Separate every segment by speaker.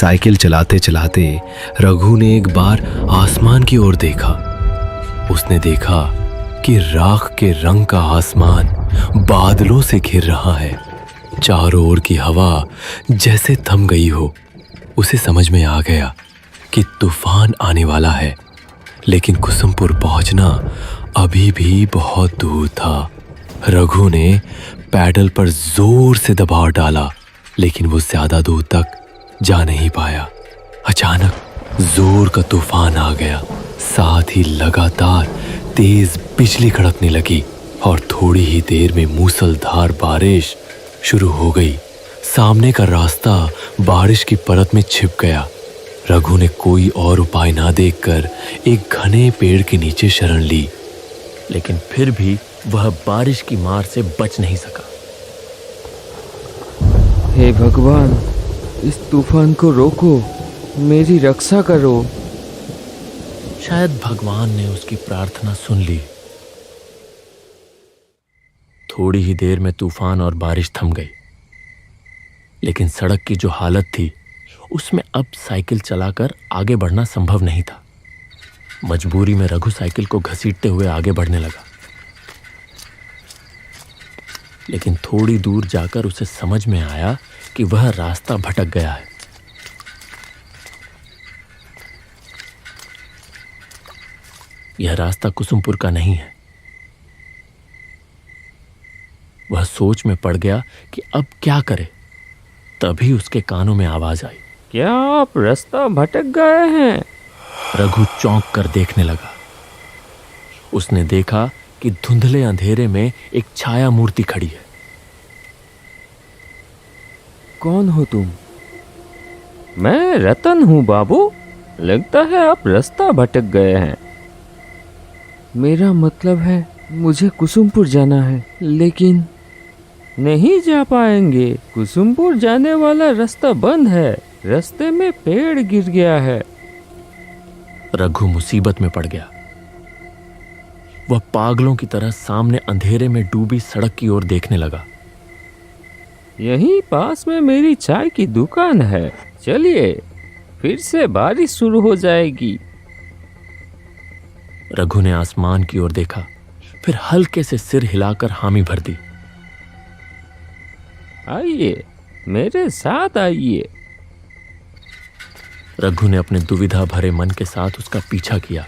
Speaker 1: Cycle चलाते चलाते रघु ने एक बार आसमान की ओर देखा। उसने देखा कि राख के रंग का आसमान बादलों से घिर रहा है। चारों ओर की हवा जैसे थम गई हो। उसे समझ में आ गया कि तूफान आने वाला है, लेकिन कुसुमपुर पहुंचना अभी भी बहुत दूर था। रघु ने पैडल पर जोर से दबाव डाला, लेकिन वो ज्यादा दूर तक जा नहीं पाया। अचानक जोर का तूफान आ गया, साथ ही लगातार तेज बिजली कड़कने लगी और थोड़ी ही देर में मूसलधार बारिश शुरू हो गई। सामने का रास्ता बारिश की परत में छिप गया। रघु ने कोई और उपाय ना देखकर एक घने पेड़ के नीचे शरण ली,
Speaker 2: लेकिन फिर भी वह बारिश की मार से बच नहीं सका।
Speaker 3: हे भगवान, इस तूफान को रोको, मेरी रक्षा करो।
Speaker 2: शायद भगवान ने उसकी प्रार्थना सुन ली। थोड़ी ही देर में तूफान और बारिश थम गई, लेकिन सड़क की जो हालत थी उसमें अब साइकिल चलाकर आगे बढ़ना संभव नहीं था। मजबूरी में रघु साइकिल को घसीटते हुए आगे बढ़ने लगा, लेकिन थोड़ी दूर जाकर उसे समझ में आया कि वह रास्ता भटक गया है। यह रास्ता कुसुमपुर का नहीं है। वह सोच में पड़ गया कि अब क्या करे। तभी उसके कानों में आवाज आई,
Speaker 3: क्या आप रास्ता भटक गए हैं?
Speaker 2: रघु चौंक कर देखने लगा। उसने देखा कि धुंधले अंधेरे में एक छाया मूर्ति खड़ी है।
Speaker 3: कौन हो तुम? मैं रतन हूँ बाबू। लगता है आप रास्ता भटक गए हैं। मेरा मतलब है मुझे कुसुमपुर जाना है, लेकिन नहीं जा पाएंगे। कुसुमपुर जाने वाला रास्ता बंद है। रास्ते में पेड़ गिर गया है।
Speaker 2: रघु मुसीबत में पड़ गया। वह पागलों की तरह सामने अंधेरे में डूबी सड़क की ओर देखने लगा।
Speaker 3: यहीं पास में मेरी चाय की दुकान है, चलिए, फिर से बारिश शुरू हो जाएगी।
Speaker 2: रघु ने आसमान की ओर देखा, फिर हल्के से सिर हिलाकर हामी भर दी।
Speaker 3: आइए, मेरे साथ आइए।
Speaker 2: रघु ने अपने दुविधा भरे मन के साथ उसका पीछा किया,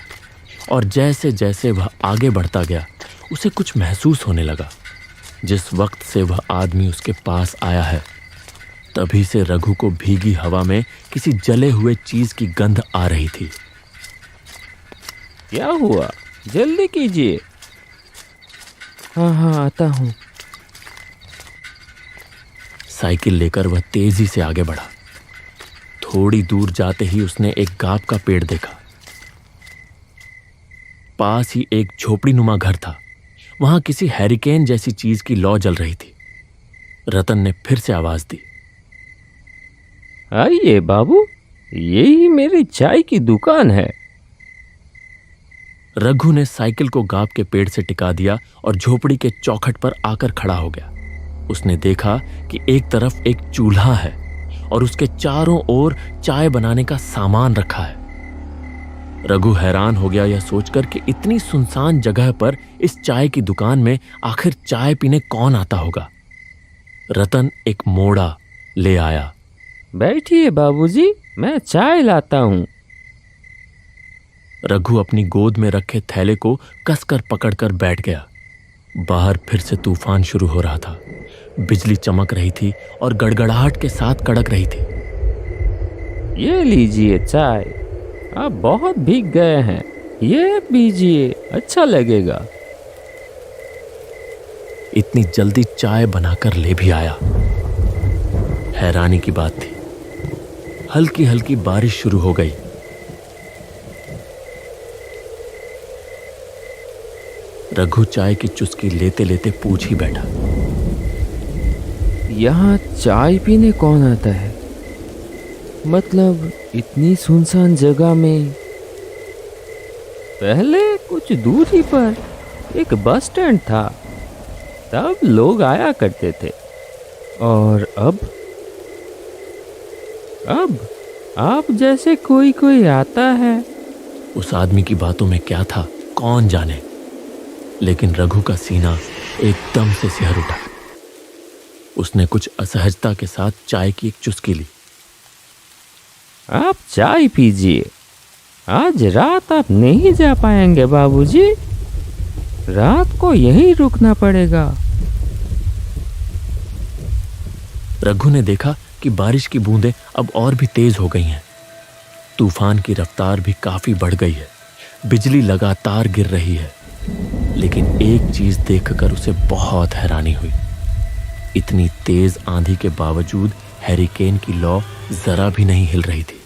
Speaker 2: और जैसे जैसे वह आगे बढ़ता गया उसे कुछ महसूस होने लगा। जिस वक्त से वह आदमी उसके पास आया है, तभी से रघु को भीगी हवा में किसी जले हुए चीज की गंध आ रही थी।
Speaker 3: क्या हुआ? जल्दी कीजिए। हाँ, आता हूँ।
Speaker 2: साइकिल लेकर वह तेजी से आगे बढ़ा। थोड़ी दूर जाते ही उसने एक गांव का पेड़ देखा। पास ही एक झोपड़ी नुमा घर था। वहां किसी हैरिकेन जैसी चीज की लौ जल रही थी। रतन ने फिर से आवाज दी,
Speaker 3: आइए बाबू, यही मेरी चाय की दुकान है।
Speaker 2: रघु ने साइकिल को गांव के पेड़ से टिका दिया और झोपड़ी के चौखट पर आकर खड़ा हो गया। उसने देखा कि एक तरफ एक चूल्हा है और उसके चारों ओर चाय बनाने का सामान रखा है। रघु हैरान हो गया यह सोचकर कि इतनी सुनसान जगह पर इस चाय की दुकान में आखिर चाय पीने कौन आता होगा। रतन एक मोड़ा ले आया।
Speaker 3: बैठिए बाबूजी, मैं चाय लाता हूँ।
Speaker 2: रघु अपनी गोद में रखे थैले को कसकर पकड़कर बैठ गया। बाहर फिर से तूफान शुरू हो रहा था। बिजली चमक रही थी और गड़गड़ाहट के साथ कड़क रही थी।
Speaker 3: ये लीजिए चाय, आप बहुत भीग गए हैं, ये पीजिए, अच्छा लगेगा।
Speaker 2: इतनी जल्दी चाय बनाकर ले भी आया। हैरानी की बात थी, हल्की हल्की बारिश शुरू हो गई। रघु चाय की चुस्की लेते लेते पूछ ही बैठा,
Speaker 3: यहाँ चाय पीने कौन आता है? मतलब इतनी सुनसान जगह में। पहले कुछ दूरी पर एक बस स्टैंड था, तब लोग आया करते थे। और अब आप जैसे कोई कोई आता है।
Speaker 2: उस आदमी की बातों में क्या था कौन जाने, लेकिन रघु का सीना एकदम से सिहर उठा। उसने कुछ असहजता के साथ चाय की एक चुस्की ली।
Speaker 3: आप चाय पीजिए। आज रात आप नहीं जा पाएंगे बाबूजी, रात को यहीं रुकना पड़ेगा।
Speaker 2: रघु ने देखा कि बारिश की बूंदें अब और भी तेज हो गई हैं। तूफान की रफ्तार भी काफी बढ़ गई है। बिजली लगातार गिर रही है। लेकिन एक चीज देखकर उसे बहुत हैरानी हुई। इतनी तेज आंधी के बावजूद हैरिकेन की लौ जरा भी नहीं हिल रही थी।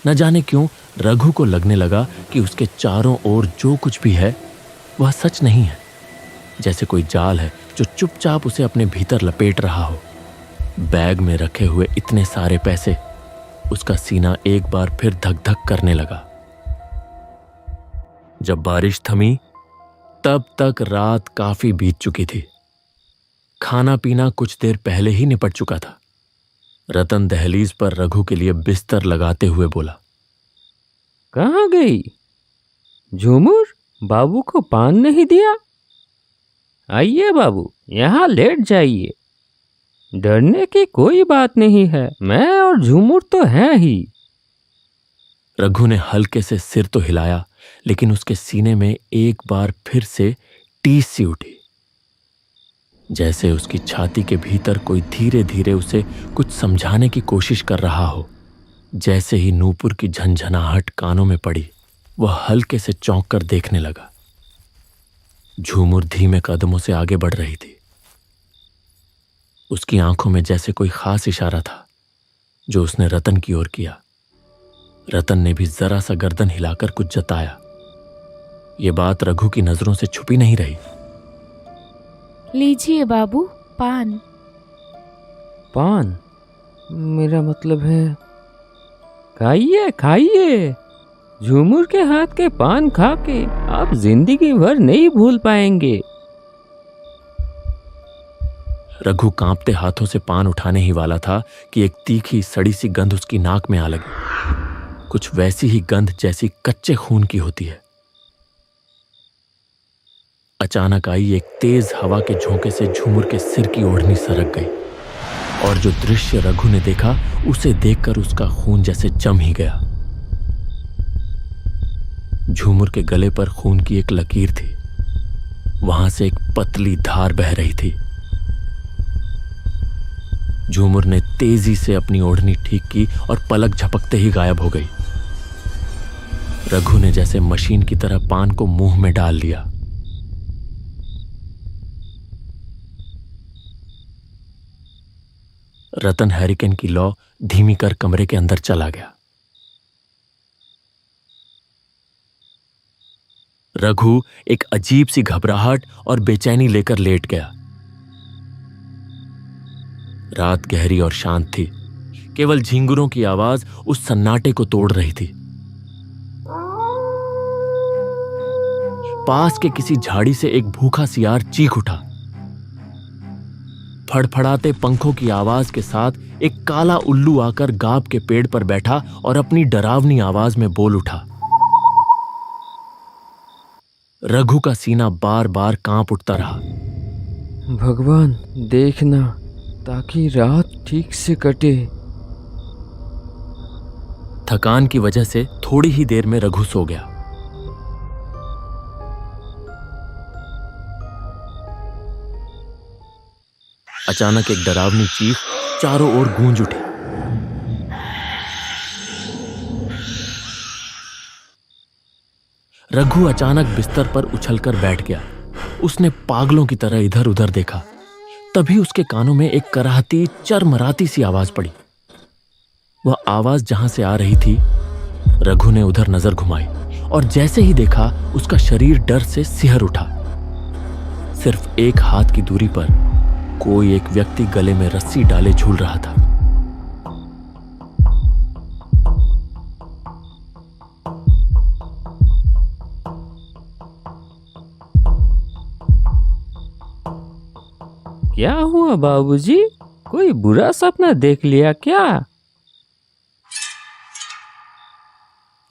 Speaker 2: न जाने क्यों रघु को लगने लगा कि उसके चारों ओर जो कुछ भी है वह सच नहीं है, जैसे कोई जाल है जो चुपचाप उसे अपने भीतर लपेट रहा हो। बैग में रखे हुए इतने सारे पैसे, उसका सीना एक बार फिर धक धक करने लगा। जब बारिश थमी तब तक रात काफी बीत चुकी थी। खाना पीना कुछ देर पहले ही निपट चुका था। रतन दहलीज पर रघु के लिए बिस्तर लगाते हुए बोला,
Speaker 3: कहाँ गई झूमर? बाबू को पान नहीं दिया? आइए बाबू, यहाँ लेट जाइए। डरने की कोई बात नहीं है, मैं और झूमर तो हैं ही।
Speaker 2: रघु ने हल्के से सिर तो हिलाया, लेकिन उसके सीने में एक बार फिर से टीस सी उठी, जैसे उसकी छाती के भीतर कोई धीरे धीरे उसे कुछ समझाने की कोशिश कर रहा हो। जैसे ही नूपुर की झंझनाहट कानों में पड़ी, वह हल्के से चौंक कर देखने लगा। झूमर धीमे कदमों से आगे बढ़ रही थी। उसकी आंखों में जैसे कोई खास इशारा था जो उसने रतन की ओर किया। रतन ने भी जरा सा गर्दन हिलाकर कुछ जताया। यह बात रघु की नजरों से छुपी नहीं रही।
Speaker 4: लीजिए बाबू, पान।
Speaker 3: पान? मेरा मतलब है खाइए खाइए। झूमर के हाथ के पान खा के आप जिंदगी भर नहीं भूल पाएंगे।
Speaker 2: रघु कांपते हाथों से पान उठाने ही वाला था कि एक तीखी सड़ी सी गंध उसकी नाक में आ लगी। कुछ वैसी ही गंध जैसी कच्चे खून की होती है। अचानक आई एक तेज हवा के झोंके से झूमर के सिर की ओढ़नी सरक गई, और जो दृश्य रघु ने देखा उसे देखकर उसका खून जैसे जम ही गया। झूमर के गले पर खून की एक लकीर थी। वहां से एक पतली धार बह रही थी। झूमर ने तेजी से अपनी ओढ़नी ठीक की और पलक झपकते ही गायब हो गई। रघु ने जैसे मशीन की तरह पान को मुंह में डाल लिया। रतन हैरिकेन की लौ धीमी कर कमरे के अंदर चला गया। रघु एक अजीब सी घबराहट और बेचैनी लेकर लेट गया। रात गहरी और शांत थी। केवल झिंगुरों की आवाज उस सन्नाटे को तोड़ रही थी। पास के किसी झाड़ी से एक भूखा सियार चीख उठा। फड़फड़ाते पंखों की आवाज के साथ एक काला उल्लू आकर गाब के पेड़ पर बैठा और अपनी डरावनी आवाज में बोल उठा। रघु का सीना बार बार कांप उठता रहा।
Speaker 3: भगवान देखना, ताकि रात ठीक से कटे।
Speaker 2: थकान की वजह से थोड़ी ही देर में रघु सो गया। अचानक एक डरावनी चीख चारों ओर गूंज उठी। रघु अचानक बिस्तर पर उछलकर बैठ गया। उसने पागलों की तरह इधर उधर देखा। तभी उसके कानों में एक कराहती चरमराती सी आवाज पड़ी। वह आवाज जहां से आ रही थी, रघु ने उधर नजर घुमाई और जैसे ही देखा उसका शरीर डर से सिहर उठा। सिर्फ एक हाथ की दूरी पर कोई एक व्यक्ति गले में रस्सी डाले झूल रहा था।
Speaker 3: क्या हुआ बाबूजी? कोई बुरा सपना देख लिया क्या?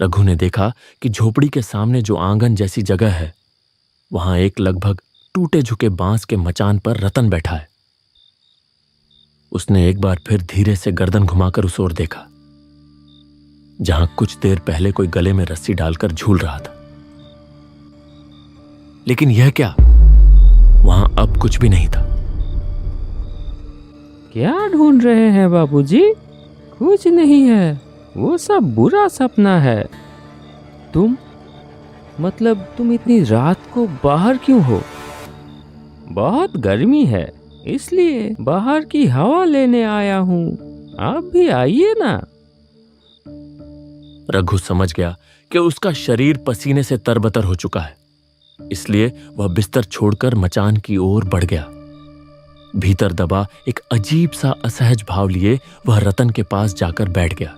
Speaker 2: रघु ने देखा कि झोपड़ी के सामने जो आंगन जैसी जगह है, वहां एक लगभग टूटे झुके बांस के मचान पर रतन बैठा है। उसने एक बार फिर धीरे से गर्दन घुमाकर उस ओर देखा, जहां कुछ देर पहले कोई गले में रस्सी डालकर झूल रहा था। लेकिन यह क्या, वहां अब कुछ भी नहीं था।
Speaker 3: क्या ढूंढ रहे हैं बाबूजी? कुछ नहीं है, वो सब बुरा सपना है। तुम इतनी रात को बाहर क्यों हो? बहुत गर्मी है, इसलिए बाहर की हवा लेने आया हूँ। आप भी आइए ना।
Speaker 2: रघु समझ गया कि उसका शरीर पसीने से तरबतर हो चुका है, इसलिए वह बिस्तर छोड़कर मचान की ओर बढ़ गया। भीतर दबा एक अजीब सा असहज भाव लिए वह रतन के पास जाकर बैठ गया।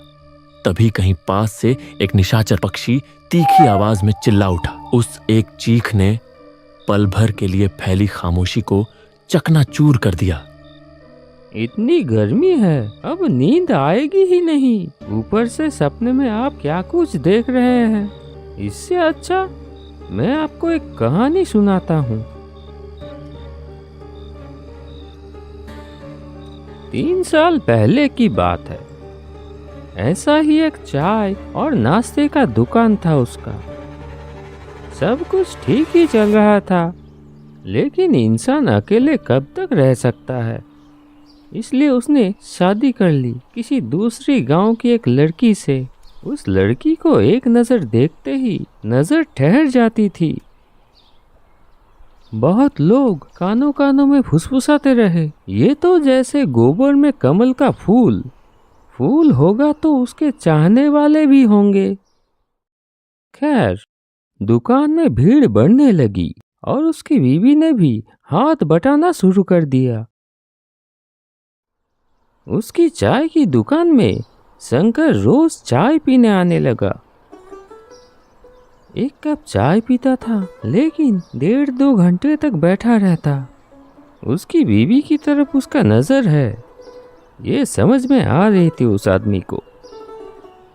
Speaker 2: तभी कहीं पास से एक निशाचर पक्षी तीखी आवाज में चिल्ला उठा। उस एक चीख ने पल भर के लिए फैली खामोशी को चकनाचूर कर दिया।
Speaker 3: इतनी गर्मी है, अब नींद आएगी ही नहीं। ऊपर से सपने में आप क्या कुछ देख रहे हैं। इससे अच्छा मैं आपको एक कहानी सुनाता हूँ। 3 साल पहले की बात है। ऐसा ही एक चाय और नाश्ते का दुकान था उसका। सब कुछ ठीक ही चल रहा था, लेकिन इंसान अकेले कब तक रह सकता है। इसलिए उसने शादी कर ली किसी दूसरी गांव की एक लड़की से। उस लड़की को एक नज़र देखते ही नज़र ठहर जाती थी। बहुत लोग कानों कानों में फुसफुसाते रहे, ये तो जैसे गोबर में कमल का फूल होगा तो उसके चाहने वाले भी होंगे। खैर, दुकान में भीड़ बढ़ने लगी और उसकी बीवी ने भी हाथ बटाना शुरू कर दिया। उसकी चाय की दुकान में शंकर रोज चाय पीने आने लगा। एक कप चाय पीता था, लेकिन 1.5-2 घंटे तक बैठा रहता। उसकी बीवी की तरफ उसका नजर है, ये समझ में आ रही थी उस आदमी को।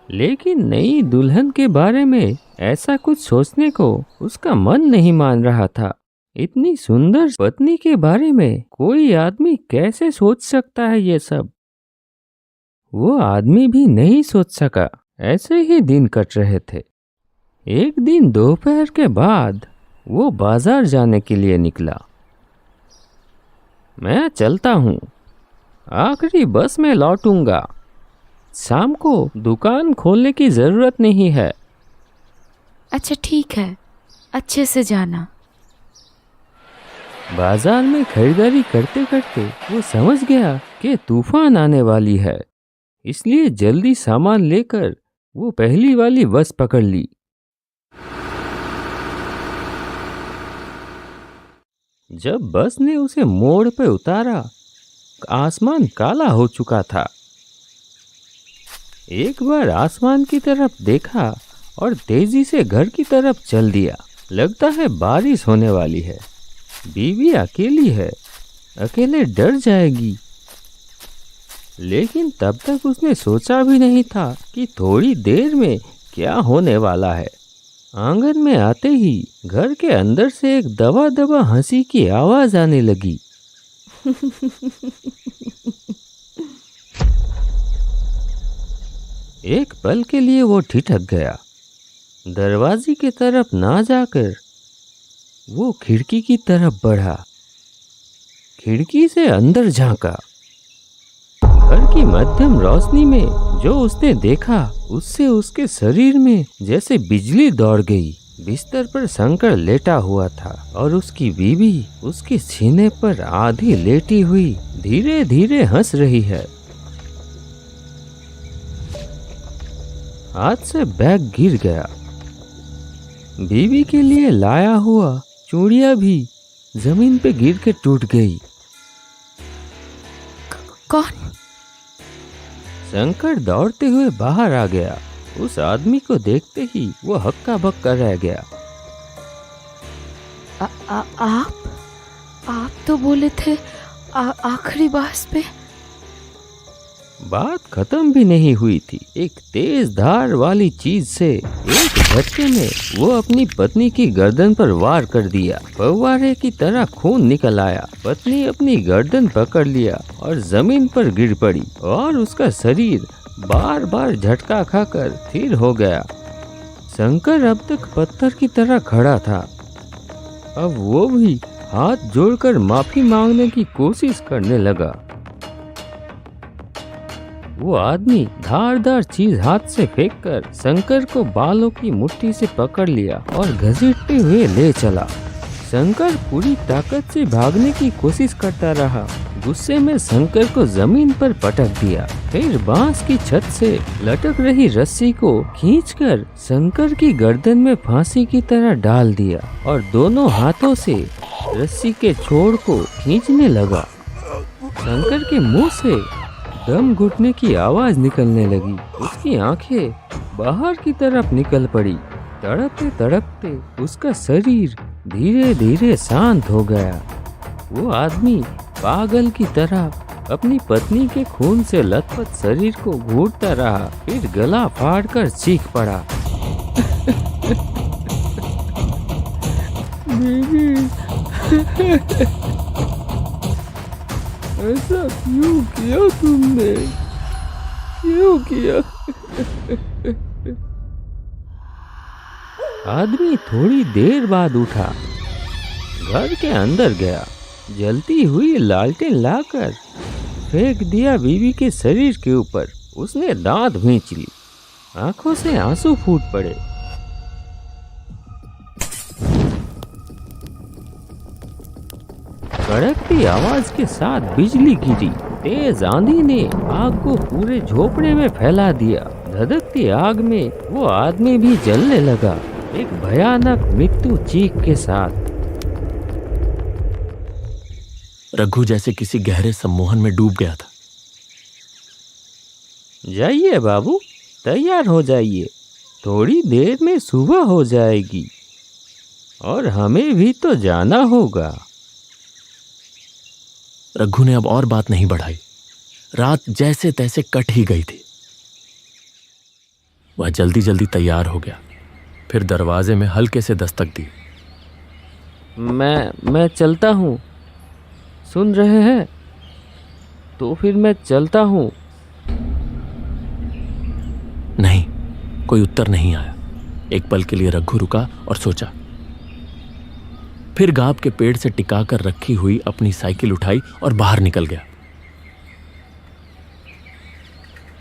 Speaker 3: लेकिन नई दुल्हन के बारे में ऐसा कुछ सोचने को उसका मन नहीं मान रहा था। इतनी सुंदर पत्नी के बारे में कोई आदमी कैसे सोच सकता है ये सब? वो आदमी भी नहीं सोच सका। ऐसे ही दिन कट रहे थे। एक दिन दोपहर के बाद वो बाजार जाने के लिए निकला। मैं चलता हूँ, आखिरी बस में लौटूंगा। शाम को दुकान खोलने की जरूरत नहीं है।
Speaker 4: अच्छा ठीक है, अच्छे से जाना।
Speaker 3: बाजार में खरीदारी करते करते वो समझ गया कि तूफान आने वाली है, इसलिए जल्दी सामान लेकर वो पहली वाली बस पकड़ ली। जब बस ने उसे मोड़ पर उतारा, आसमान काला हो चुका था। एक बार आसमान की तरफ देखा और तेजी से घर की तरफ चल दिया। लगता है बारिश होने वाली है। बीवी अकेली है, अकेले डर जाएगी। लेकिन तब तक उसने सोचा भी नहीं था कि थोड़ी देर में क्या होने वाला है। आंगन में आते ही घर के अंदर से एक दबा दबा हंसी की आवाज आने लगी। एक पल के लिए वो ठिठक गया। दरवाजे की तरफ ना जाकर वो खिड़की की तरफ बढ़ा। खिड़की से अंदर झांका। घर की मध्यम रोशनी में जो उसने देखा, उससे उसके शरीर में जैसे बिजली दौड़ गई। बिस्तर पर शंकर लेटा हुआ था और उसकी बीवी उसके सीने पर आधी लेटी हुई धीरे धीरे हंस रही है। हाथ से बैग गिर गया। बीवी के लिए लाया हुआ चूड़ियां भी जमीन पे गिर के टूट गई।
Speaker 4: कौन?
Speaker 3: शंकर दौड़ते हुए बाहर आ गया। उस आदमी को देखते ही वो हक्का बक्का रह गया।
Speaker 4: आप तो बोले थे आखिरी बस पे।
Speaker 3: बात खत्म भी नहीं हुई थी। एक तेज धार वाली चीज से एक झटके में वो अपनी पत्नी की गर्दन पर वार कर दिया। फव्वारे की तरह खून निकल आया। पत्नी अपनी गर्दन पकड़ लिया और जमीन पर गिर पड़ी और उसका शरीर बार बार झटका खाकर स्थिर हो गया। शंकर अब तक पत्थर की तरह खड़ा था। अब वो भी हाथ जोड़कर माफी मांगने की कोशिश करने लगा। वो आदमी धारदार चीज हाथ से फेंककर शंकर को बालों की मुट्ठी से पकड़ लिया और घसीटते हुए ले चला। शंकर पूरी ताकत से भागने की कोशिश करता रहा। गुस्से में शंकर को जमीन पर पटक दिया। फिर बांस की छत से लटक रही रस्सी को खींचकर शंकर की गर्दन में फांसी की तरह डाल दिया और दोनों हाथों से रस्सी के छोर को खींचने लगा। शंकर के मुंह से दम घुटने की आवाज निकलने लगी। उसकी आंखें बाहर की तरफ निकल पड़ी। तड़पते तड़पते उसका शरीर धीरे धीरे शांत हो गया। वो आदमी पागल की तरह अपनी पत्नी के खून से लथपथ शरीर को घूरता रहा। फिर गला फाड़कर चीख पड़ा, बीवी, ऐसा क्यों किया तुमने? क्यों किया? आदमी थोड़ी देर बाद उठा, घर के अंदर गया, जलती हुई लालटेन लाकर फेंक दिया बीवी के शरीर के ऊपर। उसने दांत भींच ली, आंखों से आंसू फूट पड़े। कड़कती आवाज के साथ बिजली गिरी। तेज आंधी ने आग को पूरे झोपड़े में फैला दिया। धधकती आग में वो आदमी भी जलने लगा, एक भयानक मृत्यु चीख के साथ।
Speaker 2: रघु जैसे किसी गहरे सम्मोहन में डूब गया था।
Speaker 3: जाइए बाबू, तैयार हो जाइए, थोड़ी देर में सुबह हो जाएगी और हमें भी तो जाना होगा।
Speaker 2: रघु ने अब और बात नहीं बढ़ाई। रात जैसे तैसे कट ही गई थी। वह जल्दी जल्दी तैयार हो गया। फिर दरवाजे में हल्के से दस्तक दी।
Speaker 3: मैं चलता हूँ, सुन रहे हैं? तो फिर मैं चलता हूँ।
Speaker 2: नहीं, कोई उत्तर नहीं आया। एक पल के लिए रघु रुका और सोचा। फिर गाब के पेड़ से टिकाकर रखी हुई अपनी साइकिल उठाई और बाहर निकल गया।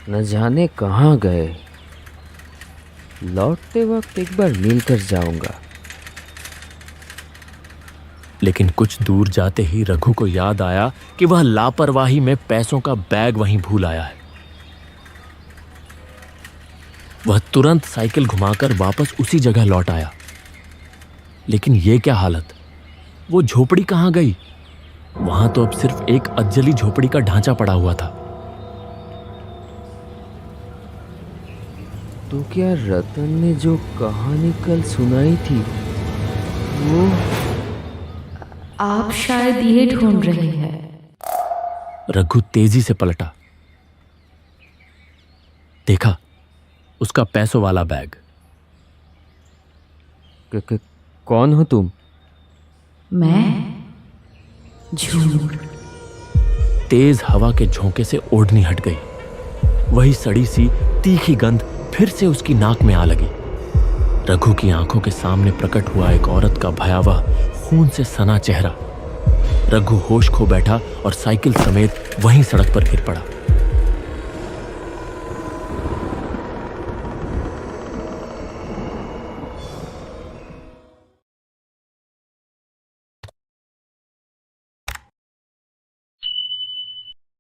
Speaker 3: न जाने कहाँ गए। लौटते वक्त एक बार मिलकर जाऊंगा।
Speaker 2: लेकिन कुछ दूर जाते ही रघु को याद आया कि वह लापरवाही में पैसों का बैग वहीं भूल आया है। वह तुरंत साइकिल घुमाकर वापस उसी जगह लौट आया। लेकिन यह क्या हालत! वो झोपड़ी कहाँ गई? वहां तो अब सिर्फ एक अज्जली झोपड़ी का ढांचा पड़ा हुआ था।
Speaker 3: तो क्या रतन ने जो कहानी कल सुनाई थी वो?
Speaker 4: आप शायद ये ढूंढ रहे हैं।
Speaker 2: रघु तेजी से पलटा। देखा, उसका पैसों वाला बैग।
Speaker 3: कौन हो तुम?
Speaker 4: मैं? झूठ।
Speaker 2: तेज हवा के झोंके से ओढ़नी हट गई। वही सड़ी सी तीखी गंध फिर से उसकी नाक में आ लगी। रघु की आंखों के सामने प्रकट हुआ एक औरत का भयावह खून से सना चेहरा। रघु होश खो बैठा और साइकिल समेत वहीं सड़क पर गिर पड़ा।